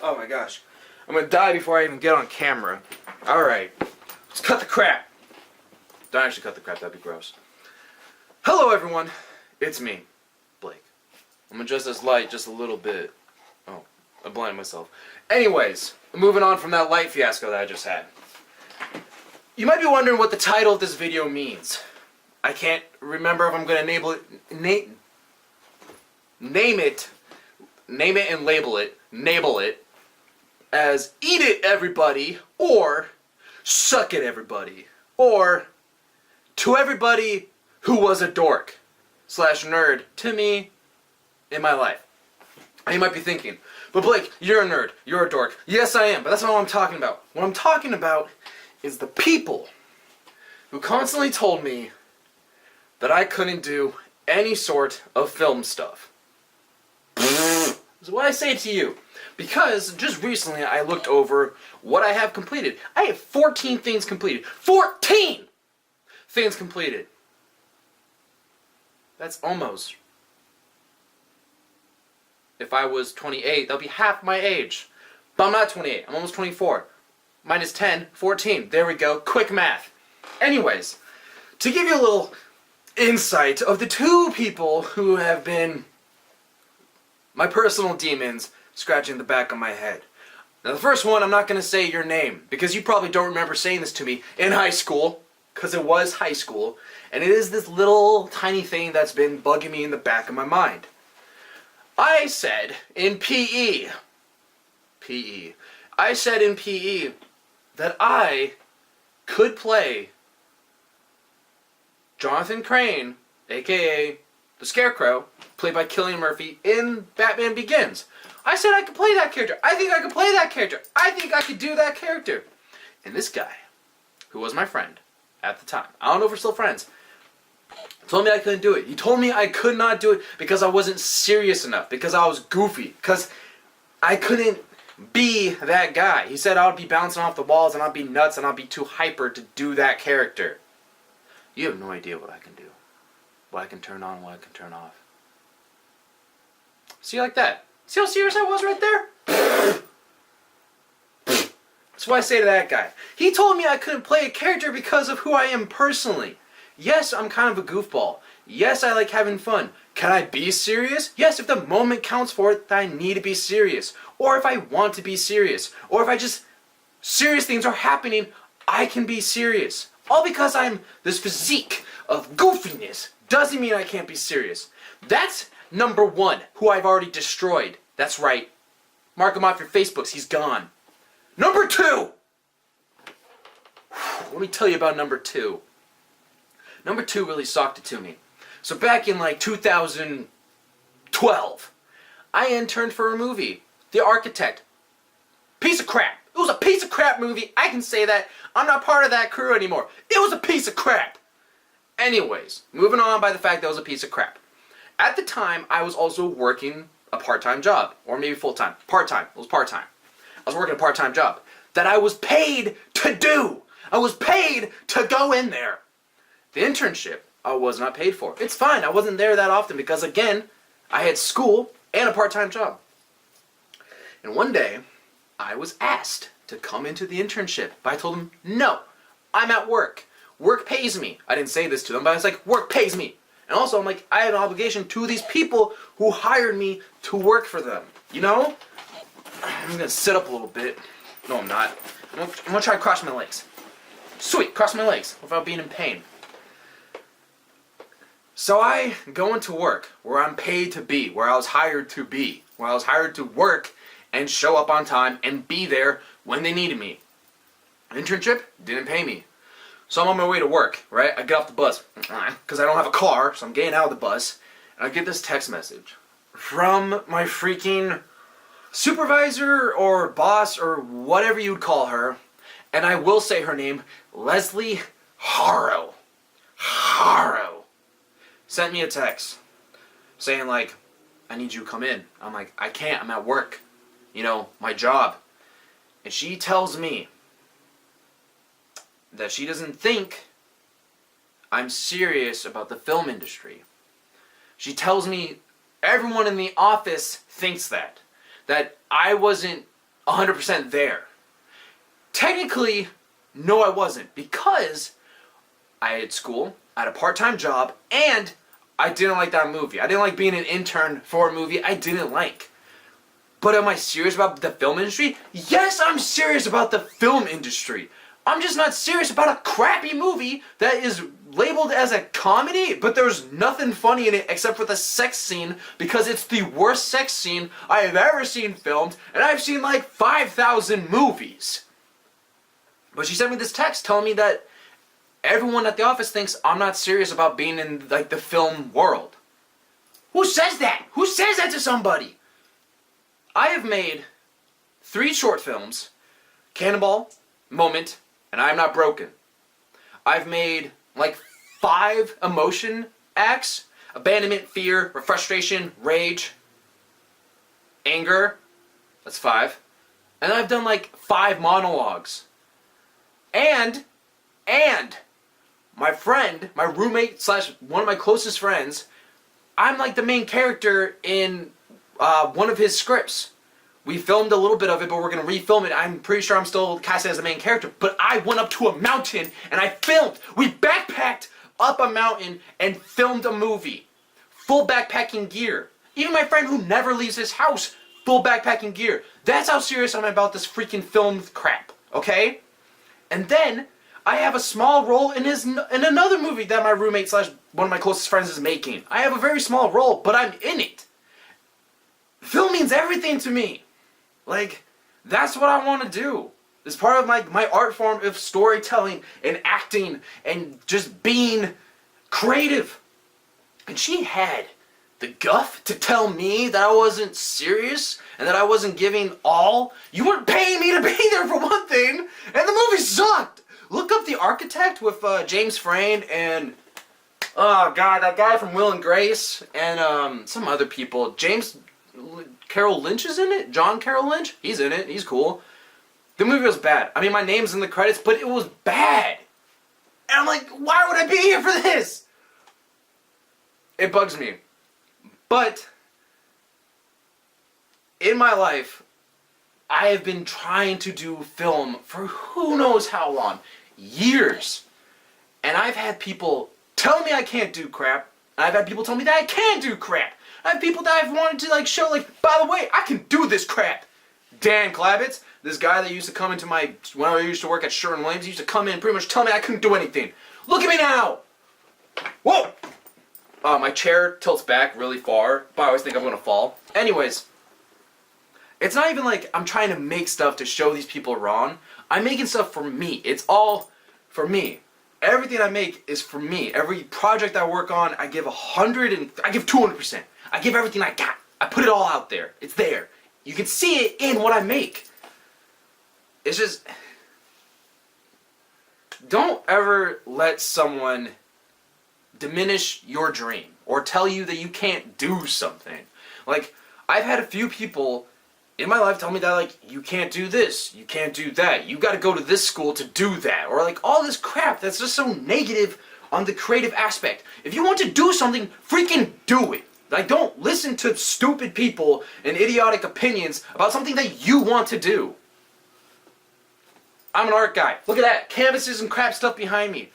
Oh my gosh. I'm gonna die before I even get on camera. Alright. Let's cut the crap. Don't actually cut the crap, that'd be gross. Hello everyone. It's me, Blake. I'm gonna adjust this light just a little bit. Oh, I blinded myself. Anyways, moving on from that light fiasco that I just had. You might be wondering what the title of this video means. I can't remember if I'm gonna name it and label it as Eat It Everybody, or Suck It Everybody, or To Everybody Who Was a Dork / Nerd to me in my life. And you might be thinking, but Blake, you're a nerd, you're a dork. Yes I am, but that's not what I'm talking about. What I'm talking about is the people who constantly told me that I couldn't do any sort of film stuff. That's what I say to you. Because just recently I looked over what I have completed. I have 14 things completed. 14 things completed. That's almost. If I was 28, that'll be half my age. But I'm not 28. I'm almost 24. Minus 10, 14. There we go. Quick math. Anyways, to give you a little insight of the two people who have been my personal demons scratching the back of my head. Now the first one, I'm not going to say your name, because you probably don't remember saying this to me in high school, because it was high school, and it is this little tiny thing that's been bugging me in the back of my mind. I said in PE, I said in PE that I could play Jonathan Crane, aka the Scarecrow, played by Cillian Murphy in Batman Begins. I said I could play that character. I think I could play that character. I think I could do that character. And this guy, who was my friend at the time, I don't know if we're still friends, told me I couldn't do it. He told me I could not do it because I wasn't serious enough, because I was goofy, because I couldn't be that guy. He said I would be bouncing off the walls and I'd be nuts and I'd be too hyper to do that character. You have no idea what I can do. What I can turn on, what I can turn off. See, like that. See how serious I was right there? That's what I say to that guy. He told me I couldn't play a character because of who I am personally. Yes, I'm kind of a goofball. Yes, I like having fun. Can I be serious? Yes, if the moment counts for it, that I need to be serious. Or if I want to be serious. Or if I just... serious things are happening, I can be serious. All because I'm this physique of goofiness doesn't mean I can't be serious. That's number one, who I've already destroyed. That's right. Mark him off your Facebooks, he's gone. Number two! Let me tell you about number two. Number two really socked it to me. So back in like 2012, I interned for a movie, The Architect. Piece of crap. It was a piece of crap movie. I can say that. I'm not part of that crew anymore. It was a piece of crap. Anyways, moving on by the fact that it was a piece of crap. At the time, I was also working a part-time job. Or maybe full-time. Part-time. It was part-time. I was working a part-time job that I was paid to do. I was paid to go in there. The internship, I was not paid for. It's fine. I wasn't there that often because, again, I had school and a part-time job. And one day, I was asked to come into the internship, but I told them, no, I'm at work. Work pays me. I didn't say this to them, but I was like, work pays me. And also, I'm like, I had an obligation to these people who hired me to work for them. You know? I'm going to sit up a little bit. No, I'm not. I'm going to try to cross my legs. Sweet, cross my legs without being in pain. So I go into work where I'm paid to be, where I was hired to be, where I was hired to work and show up on time and be there when they needed me. Internship didn't pay me. So I'm on my way to work, right? I get off the bus because I don't have a car, so I'm getting out of the bus. And I get this text message from my freaking supervisor or boss or whatever you'd call her. And I will say her name, Leslie Harrow. Harrow. Sent me a text saying like, I need you to come in. I'm like, I can't, I'm at work. You know, my job. And she tells me that she doesn't think I'm serious about the film industry. She tells me everyone in the office thinks that I wasn't 100% there. Technically, no I wasn't, because I had school, I had a part-time job, and I didn't like that movie. I didn't like being an intern for a movie I didn't like. But am I serious about the film industry? Yes, I'm serious about the film industry. I'm just not serious about a crappy movie that is labeled as a comedy, but there's nothing funny in it except for the sex scene, because it's the worst sex scene I have ever seen filmed, and I've seen like 5,000 movies. But she sent me this text telling me that everyone at the office thinks I'm not serious about being in like the film world. Who says that? Who says that to somebody? I have made 3 short films, Cannonball, Moment, and I'm Not Broken. I've made like 5 emotion acts, abandonment, fear, frustration, rage, anger, that's 5. And I've done like 5 monologues. And my friend, my roommate slash one of my closest friends, I'm like the main character in one of his scripts. We filmed a little bit of it, but we're going to refilm it. I'm pretty sure I'm still casted as the main character. But I went up to a mountain and I filmed. We backpacked up a mountain and filmed a movie. Full backpacking gear. Even my friend who never leaves his house, full backpacking gear. That's how serious I'm about this freaking film crap, okay? And then I have a small role in another movie that my roommate slash one of my closest friends is making. I have a very small role, but I'm in it. Film means everything to me. Like, that's what I want to do. It's part of my art form of storytelling and acting and just being creative. And she had the guff to tell me that I wasn't serious and that I wasn't giving all. You weren't paying me to be there for one thing, and the movie sucked. Look up The Architect with James Frain and, oh god, that guy from Will and Grace and some other people. Carroll Lynch is in it? John Carroll Lynch? He's in it. He's cool. The movie was bad. I mean, my name's in the credits, but it was bad. And I'm like, why would I be here for this? It bugs me. But in my life, I have been trying to do film for who knows how long. Years. And I've had people tell me I can't do crap. And I've had people tell me that I can do crap. I have people that I've wanted to like show, like, by the way, I can do this crap. Dan Klavitz, this guy that used to come into when I used to work at Sherwin-Williams, he used to come in and pretty much tell me I couldn't do anything. Look at me now! Whoa! My chair tilts back really far, but I always think I'm gonna fall. Anyways, it's not even like I'm trying to make stuff to show these people wrong. I'm making stuff for me. It's all for me. Everything I make is for me. Every project I work on, I give 200%. I give everything I got. I put it all out there. It's there. You can see it in what I make. It's just, don't ever let someone diminish your dream or tell you that you can't do something. Like, I've had a few people in my life tell me that, like, you can't do this, you can't do that, you gotta go to this school to do that, or like all this crap that's just so negative on the creative aspect. If you want to do something, freaking do it. Like, don't listen to stupid people and idiotic opinions about something that you want to do. I'm an art guy. Look at that. Canvases and crap stuff behind me.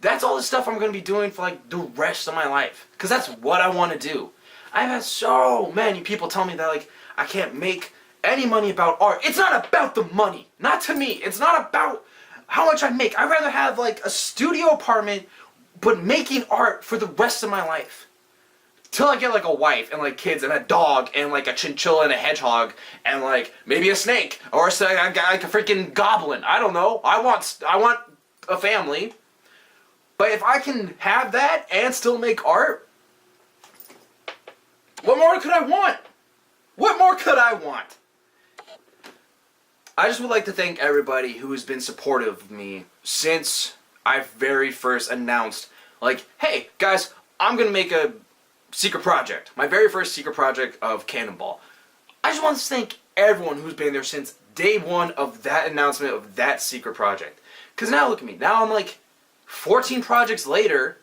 That's all the stuff I'm going to be doing for like the rest of my life. Because that's what I want to do. I've had so many people tell me that like I can't make any money about art. It's not about the money. Not to me. It's not about how much I make. I'd rather have like a studio apartment but making art for the rest of my life. Till I get like a wife and like kids and a dog and like a chinchilla and a hedgehog and like maybe a snake or like a freaking goblin. I don't know. I want a family. But if I can have that and still make art, what more could I want? What more could I want? I just would like to thank everybody who has been supportive of me since I very first announced, like, hey guys, I'm gonna make a secret project. My very first secret project of Cannonball. I just want to thank everyone who's been there since day one of that announcement of that secret project. Because now look at me. Now I'm like 14 projects later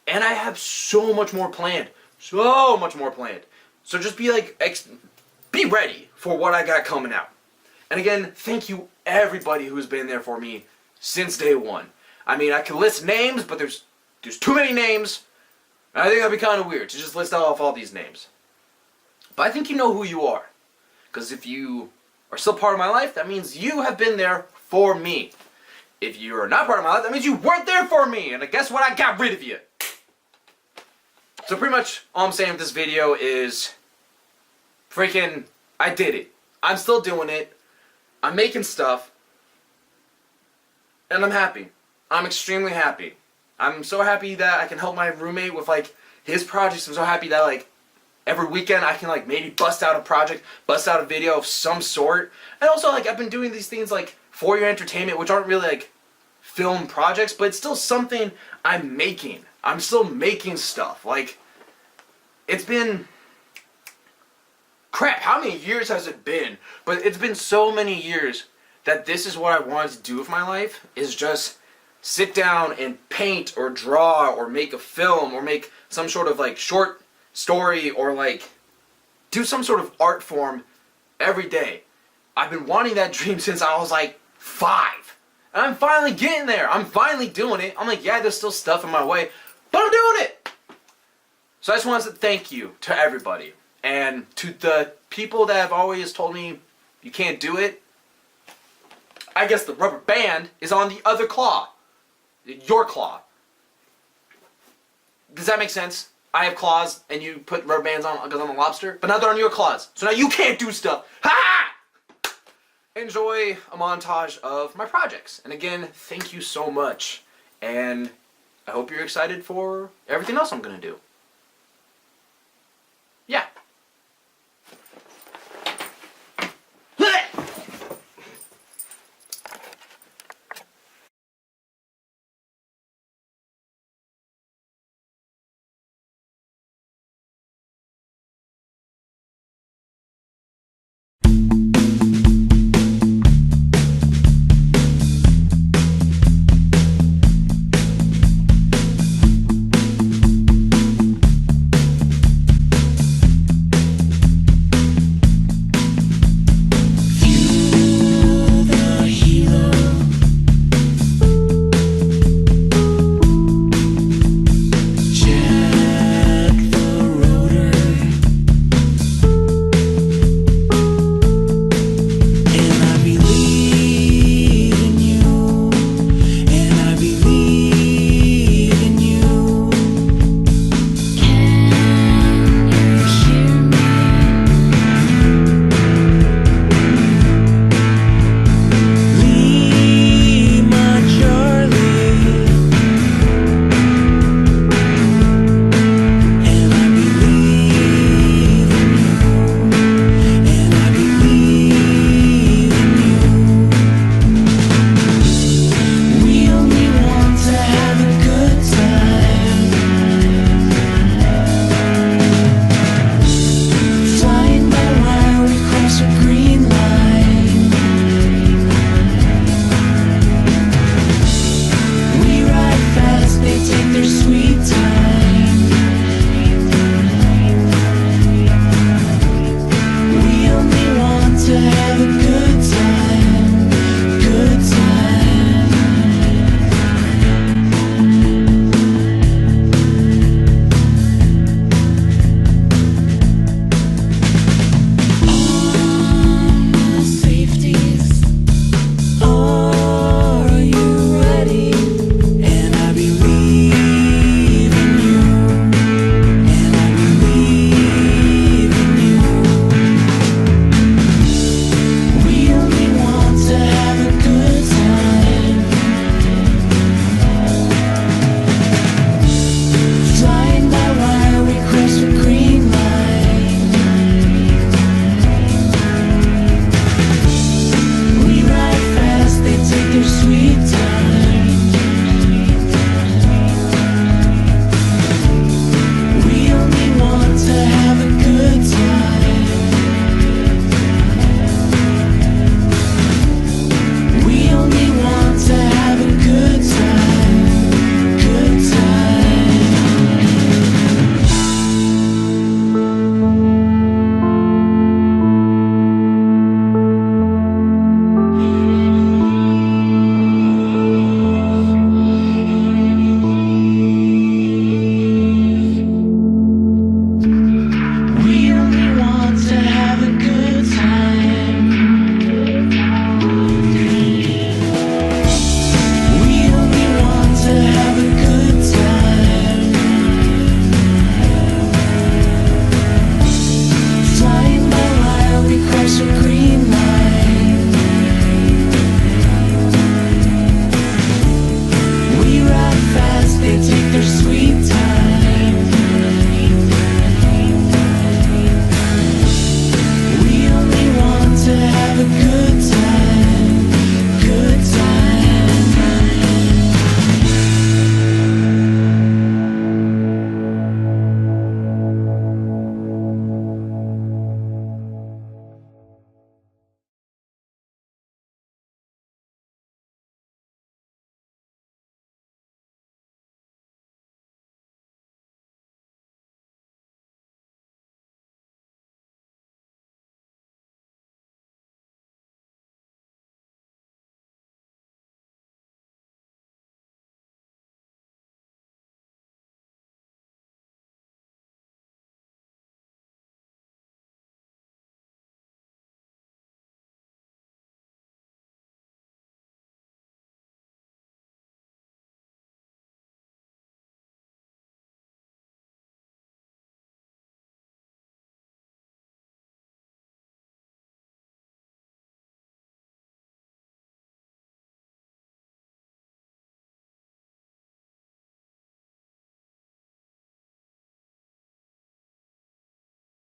and I have so much more planned. So much more planned. So just be like, be ready for what I got coming out. And again, thank you everybody who's been there for me since day one. I mean, I could list names, but there's too many names. And I think that'd be kind of weird to just list off all these names. But I think you know who you are. Because if you are still part of my life, that means you have been there for me. If you are not part of my life, that means you weren't there for me. And guess what? I got rid of you. So pretty much all I'm saying with this video is freaking, I did it. I'm still doing it. I'm making stuff. And I'm happy. I'm extremely happy. I'm so happy that I can help my roommate with like his projects. I'm so happy that like every weekend I can like maybe bust out a project, bust out a video of some sort. And also like I've been doing these things like for your entertainment, which aren't really like film projects, but it's still something I'm making. I'm still making stuff. Like, it's been crap, how many years has it been? But it's been so many years that this is what I wanted to do with my life, is just sit down and paint or draw or make a film or make some sort of like short story or like do some sort of art form every day. I've been wanting that dream since I was like 5. And I'm finally getting there. I'm finally doing it. I'm like, yeah, there's still stuff in my way, but I'm doing it. So I just wanted to thank you to everybody. And to the people that have always told me you can't do it, I guess the rubber band is on the other claw. Your claw. Does that make sense? I have claws and you put rubber bands on because I'm a lobster, but now they're on your claws. So now you can't do stuff. Ha! Enjoy a montage of my projects. And again, thank you so much. And I hope you're excited for everything else I'm going to do.